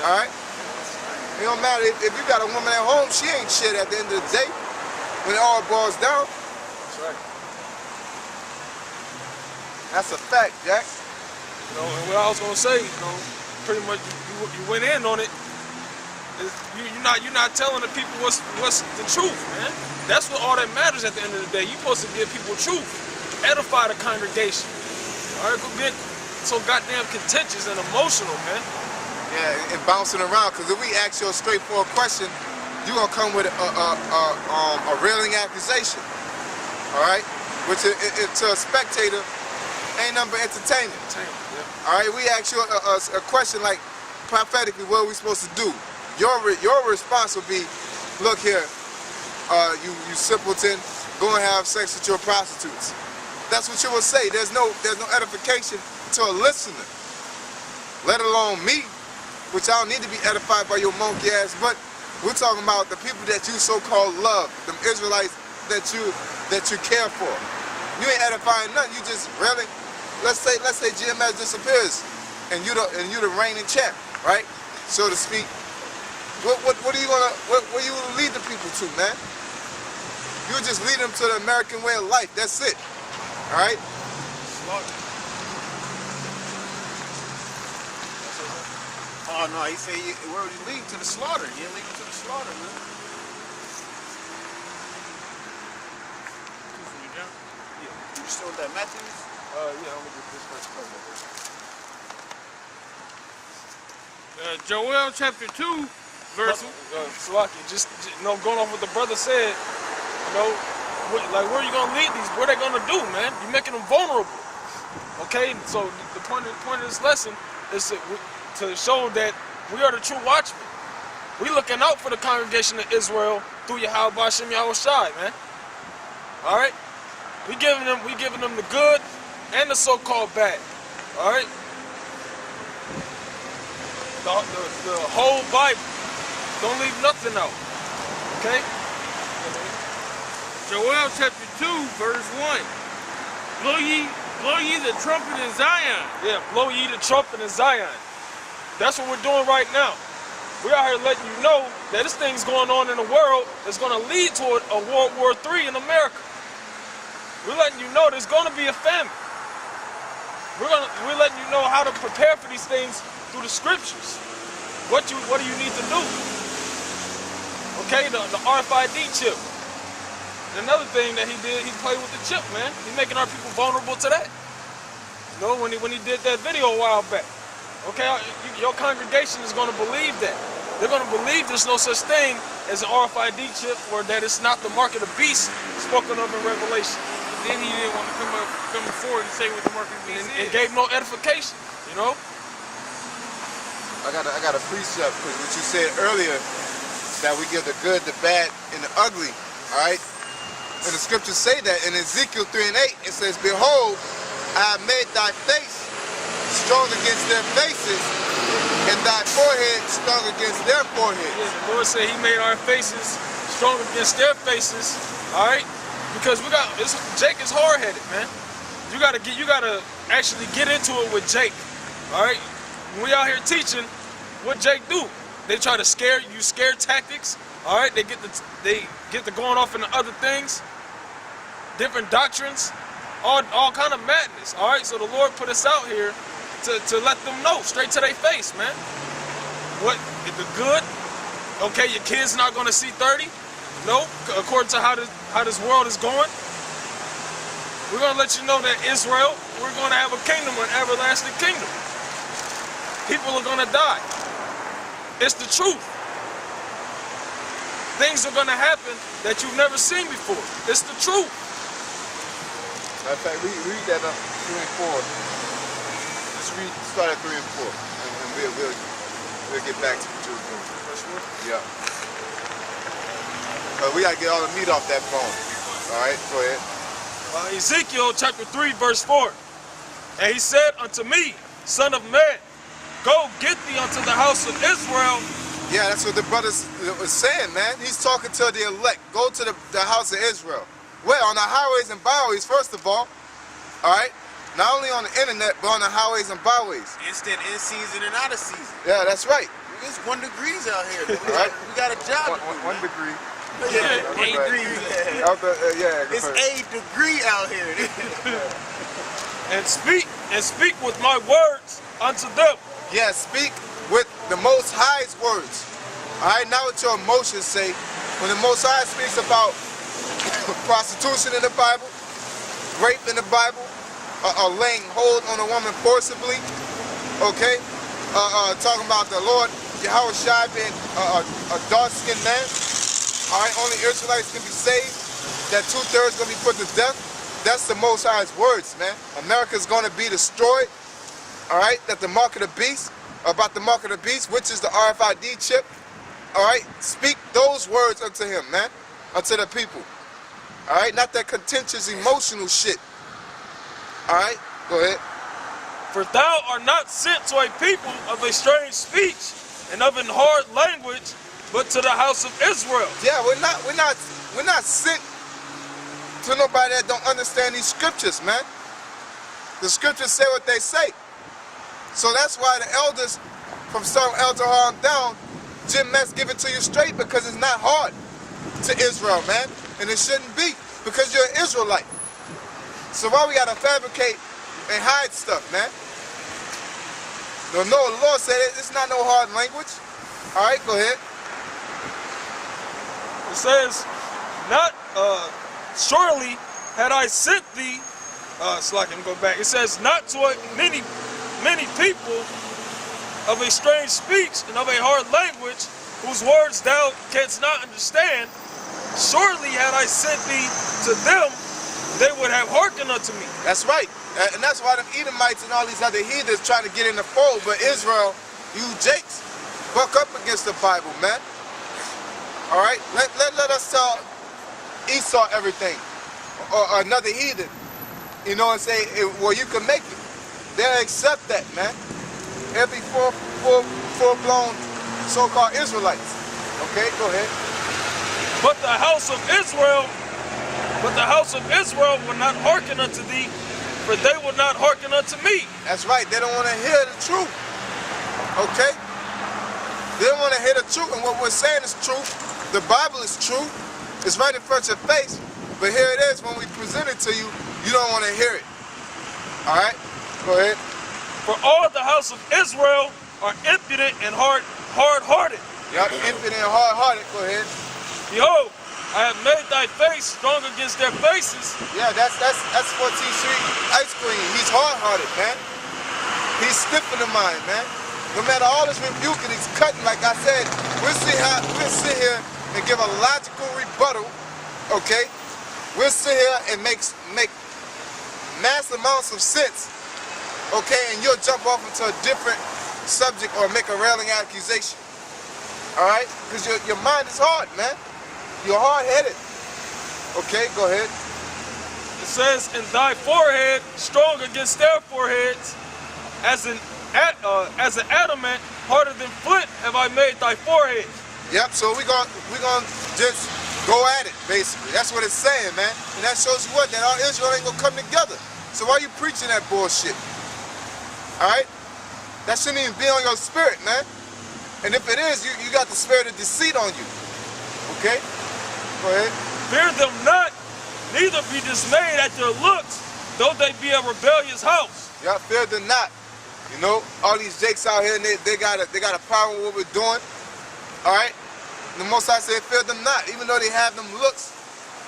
All right? It don't matter if you got a woman at home, she ain't shit at the end of the day when it all boils down. That's right. That's a fact, Jack. You know, and what I was gonna say, you know, pretty much you went in on it. You're not telling the people what's the truth, man. That's what all that matters at the end of the day. You're supposed to give people truth, edify the congregation. All right, go get so goddamn contentious and emotional, man. Yeah, and bouncing around, because if we ask you a straightforward question, you're going to come with a railing accusation, all right? Which to a spectator ain't nothing but entertainment. Yeah. All right, we ask you a question like, prophetically, what are we supposed to do? Your response will be, look here, you simpleton, go and have sex with your prostitutes. That's what you will say. There's no edification to a listener, let alone me, which I don't need to be edified by your monkey ass, but we're talking about the people that you so-called love, them Israelites that you care for. You ain't edifying nothing. You just really, let's say GMS disappears, and you the reigning champ, right, so to speak. What are you gonna what you gonna lead the people to, man? You just lead them to the American way of life. That's it. All right. Oh no, he said where would he lead to the slaughter? He didn't lead him to the slaughter, man. Yeah. You still with that Matthews? Yeah, I'm gonna get this first cover. Joel chapter 2, verse. Salaki, just you know, going off what the brother said, you know, like where are you gonna lead these? What are they gonna do, man? You're making them vulnerable. Okay, so the point of this lesson is to show that we are the true watchmen. We looking out for the congregation of Israel through Yahweh Hashem Yahweh Shai, man. All right, we giving them the good and the so-called bad. All right, the whole Bible. Don't leave nothing out. Okay. Joel chapter 2, verse 1. Blow ye the trumpet in Zion. Yeah, blow ye the trumpet in Zion. That's what we're doing right now. We're out here letting you know that this thing's going on in the world that's going to lead to a World War III in America. We're letting you know there's going to be a famine. We're letting you know how to prepare for these things through the scriptures. What do you need to do? Okay, the RFID chip. Another thing that he did, he played with the chip, man. He's making our people vulnerable to that. You know, when he did that video a while back. Okay, your congregation is going to believe that. They're going to believe there's no such thing as an RFID chip, or that it's not the mark of the beast spoken of in Revelation. Then he didn't want to come forward and say what the mark of the beast is. It gave no edification, you know? I got a precept, because what you said earlier, that we give the good, the bad, and the ugly, all right? And the scriptures say that in Ezekiel 3:8, it says, behold, I have made thy face strong against their faces, and thy forehead strong against their foreheads. Yeah, the Lord said he made our faces strong against their faces, all right? Because Jake is hard-headed, man. You gotta actually get into it with Jake, all right? When we out here teaching, what Jake do? They try to use scare tactics, all right? They get to going off into other things, different doctrines, all kind of madness, all right? So the Lord put us out here to let them know straight to their face, man. What the good? Okay, your kid's not gonna see 30. No, according to how this world is going. We're gonna let you know that Israel, we're gonna have a kingdom, an everlasting kingdom. People are gonna die. It's the truth. Things are gonna happen that you've never seen before. It's the truth. Matter of fact, read that 3 and 4. Just start at 3 and 4, and we'll get back to what you were doing. Yeah. We gotta get all the meat off that bone. All right, go ahead. Ezekiel chapter 3, verse 4. And he said unto me, Son of man, go get thee unto the house of Israel. Yeah, that's what the brother was saying, man. He's talking to the elect. Go to the house of Israel. Where? On the highways and byways, first of all right? Not only on the internet, but on the highways and byways. Instant in season and out of season. Yeah, that's right. It's 1 degree out here. We Right. got a job to do. One degree. Yeah, 8 degrees. Out the, yeah, It's 8 degree out here. And speak with my words unto them. Yeah, speak with the Most High's words. All right, not what your emotions say. When the Most High speaks about prostitution in the Bible, rape in the Bible, laying hold on a woman forcibly, okay? Talking about the Lord Yahweh Shai being a dark-skinned man. All right, only Israelites can be saved. That 2/3 gonna be put to death. That's the Most High's words, man. America's gonna be destroyed. All right, that the mark of the beast, about the mark of the beast, which is the RFID chip. All right, speak those words unto him, man, unto the people. All right, not that contentious, emotional shit. All right, go ahead. For thou art not sent to a people of a strange speech and of an hard language, but to the house of Israel. Yeah, we're not sent to nobody that don't understand these scriptures, man. The scriptures say what they say. So that's why the elders, from some elder on down, Jim Mess give it to you straight, because it's not hard to Israel, man. And it shouldn't be, because you're an Israelite. So why we gotta fabricate and hide stuff, man? No, the Lord said it's not no hard language. All right, go ahead. It says, not surely had I sent thee, so I can go back. It says, not to many people of a strange speech and of a hard language, whose words thou canst not understand. Surely had I sent thee to them, they would have hearkened unto me. That's right. And that's why them Edomites and all these other heathens trying to get in the fold. But Israel, you jakes, buck up against the Bible, man. All right? Let us tell Esau everything. Or another heathen. You know, and say, well, you can make it. They'll accept that, man. They'll be full-blown so-called Israelites. Okay, go ahead. But the house of Israel will not hearken unto thee, for they will not hearken unto me. That's right. They don't want to hear the truth. Okay? They don't want to hear the truth, and what we're saying is true. The Bible is true. It's right in front of your face. But here it is, when we present it to you, you don't want to hear it. All right? Go ahead. For all the house of Israel are impudent and hard-hearted. Yup, impudent and hard-hearted. Go ahead. Behold, I have made thy face strong against their faces. Yeah, that's 14th Street ice cream. He's hard-hearted, man. He's stiff in the mind, man. No matter all this rebuking, he's cutting. Like I said, we'll sit here and give a logical rebuttal, okay? We'll sit here and make mass amounts of sense, okay? And you'll jump off into a different subject or make a railing accusation, all right? Because your mind is hard, man. You're hard-headed. Okay, go ahead. It says, in thy forehead, strong against their foreheads, as an adamant, harder than flint, have I made thy forehead. Yep, so we're gonna just go at it, basically. That's what it's saying, man. And that shows you what? That all Israel ain't gonna come together. So why you preaching that bullshit? All right? That shouldn't even be on your spirit, man. And if it is, you got the spirit of deceit on you. Okay? Go ahead. Fear them not, neither be dismayed at their looks, though they be a rebellious house. Y'all fear them not. You know, all these jakes out here, and they got a power in what we're doing. All right? The Most High said, fear them not. Even though they have them looks,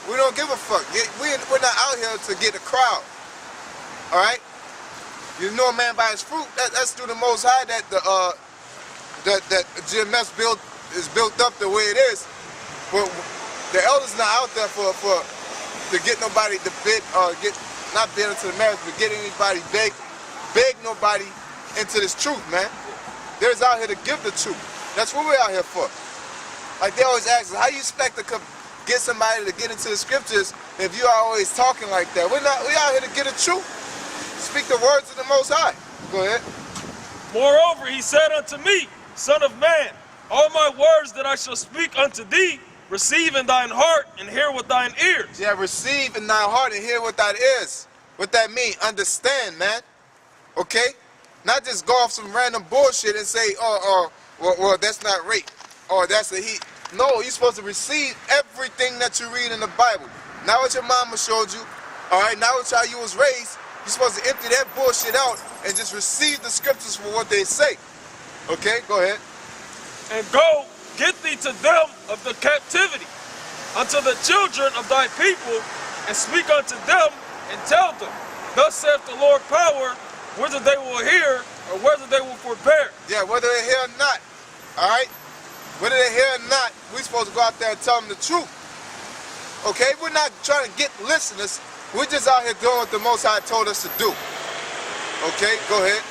we don't give a fuck. We're not out here to get a crowd. All right? You know a man by his fruit. That's through the Most High that that GMS is built up the way it is. But the elders not out there to get nobody to bid or not bid into the marriage, but get anybody beg nobody into this truth, man. They're out here to give the truth. That's what we're out here for. Like they always ask us, how you expect to get somebody to get into the scriptures if you are always talking like that? We're out here to get the truth. Speak the words of the Most High. Go ahead. Moreover, he said unto me, Son of man, all my words that I shall speak unto thee, receive in thine heart and hear with thine ears. Yeah, receive in thine heart and hear with thine ears. What that mean? Understand, man. Okay? Not just go off some random bullshit and say, well, that's not rape. Or that's a heat. No, you're supposed to receive everything that you read in the Bible. Not what your mama showed you. All right, not what how you was raised. You're supposed to empty that bullshit out and just receive the scriptures for what they say. Okay, go ahead. And go, get thee to them of the captivity, unto the children of thy people, and speak unto them, and tell them, thus saith the Lord power, whether they will hear, or whether they will forbear. Yeah, whether they hear or not. All right? Whether they hear or not, we're supposed to go out there and tell them the truth. Okay? We're not trying to get listeners. We're just out here doing what the Most High told us to do. Okay? Go ahead.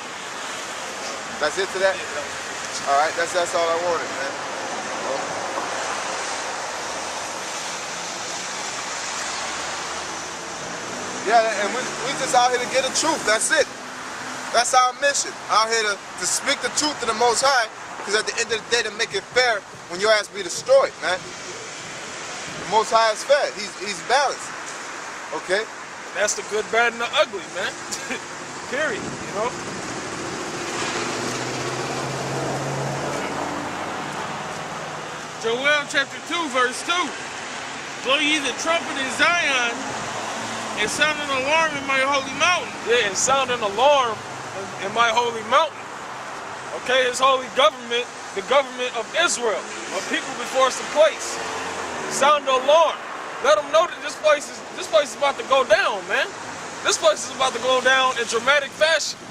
That's it to that? All right, that's all I wanted, man. Yeah, and we just out here to get the truth. That's it. That's our mission. Out here to speak the truth to the Most High, because at the end of the day, to make it fair when your ass be destroyed, man. The Most High is fair. He's balanced. Okay? That's the good, bad, and the ugly, man. Period, you know? Joel chapter 2, verse 2. Blow ye the trumpet in Zion, and sound an alarm in my holy mountain. Yeah, and sound an alarm in my holy mountain. Okay, his holy government, the government of Israel, a people before us in place. Sound the alarm. Let them know that this place is about to go down, man. This place is about to go down in dramatic fashion.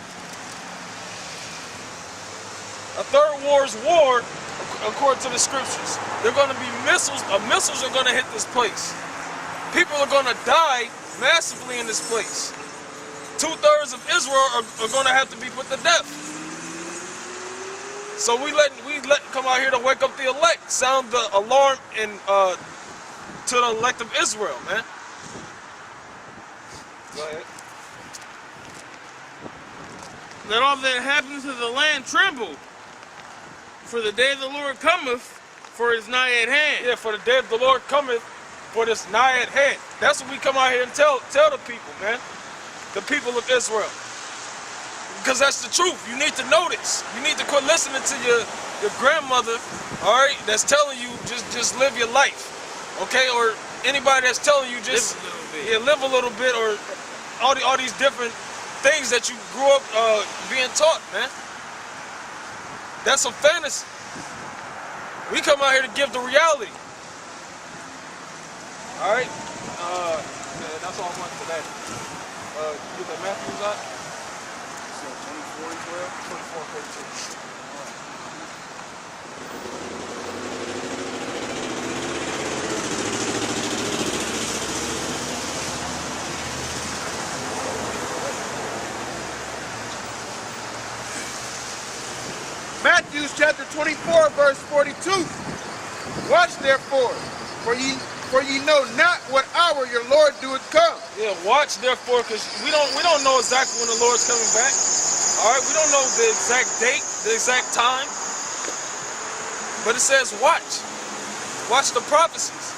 A third war's war, according to the scriptures. They're going to be missiles. Missiles are going to hit this place. People are going to die massively in this place. 2/3 of Israel are going to have to be put to death. So we let come out here to wake up the elect, sound the alarm in to the elect of Israel, man. Go ahead. Let all that happens to the land tremble, for the day of the Lord cometh, for it is nigh at hand. Yeah, for the day of the Lord cometh, for this nigh at hand. That's what we come out here and tell the people, man. The people of Israel. Because that's the truth. You need to know this. You need to quit listening to your grandmother, all right, that's telling you just live your life. Okay? Or anybody that's telling you just live a little bit, or all these different things that you grew up being taught, man. That's a fantasy. We come out here to give the reality. All right? Yeah, that's all I want today. You get the Matthews out? So 24 and 12? 24 and 32. Matthew chapter 24, verse 42. Watch therefore, for ye know not what hour your Lord doeth come. Yeah, watch therefore, because we don't know exactly when the Lord's coming back. All right, we don't know the exact date, the exact time. But it says watch. Watch the prophecies.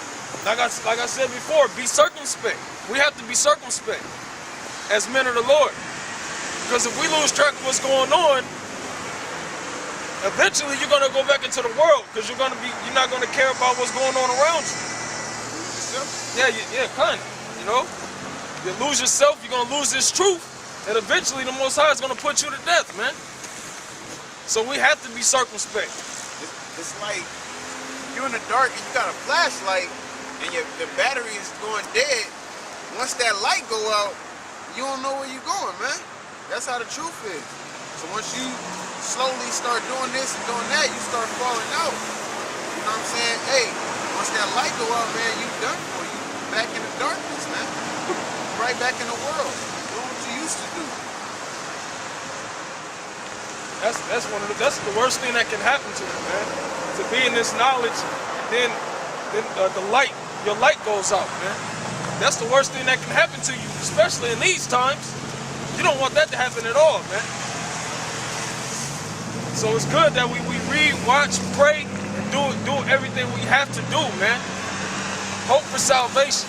Like I said before, be circumspect. We have to be circumspect as men of the Lord. Because if we lose track of what's going on, eventually you're gonna go back into the world, because you're not gonna care about what's going on around you. Yeah, kind of. You know, you lose yourself, you're gonna lose this truth, and eventually the Most High is gonna put you to death, man. So we have to be circumspect. It's like you're in the dark and you got a flashlight, and the battery is going dead. Once that light go out, you don't know where you're going, man. That's how the truth is. So once you slowly start doing this and doing that, you start falling out. You know what I'm saying? Hey, once that light go out, man, you done for. You back in the darkness, man. Right back in the world. Doing what you used to do. That's the worst thing that can happen to you, man. To be in this knowledge, and then your light goes out, man. That's the worst thing that can happen to you, especially in these times. You don't want that to happen at all, man. So it's good that we read, watch, pray, and do everything we have to do, man. Hope for salvation.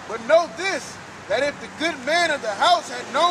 But know this, that if the good man of the house had known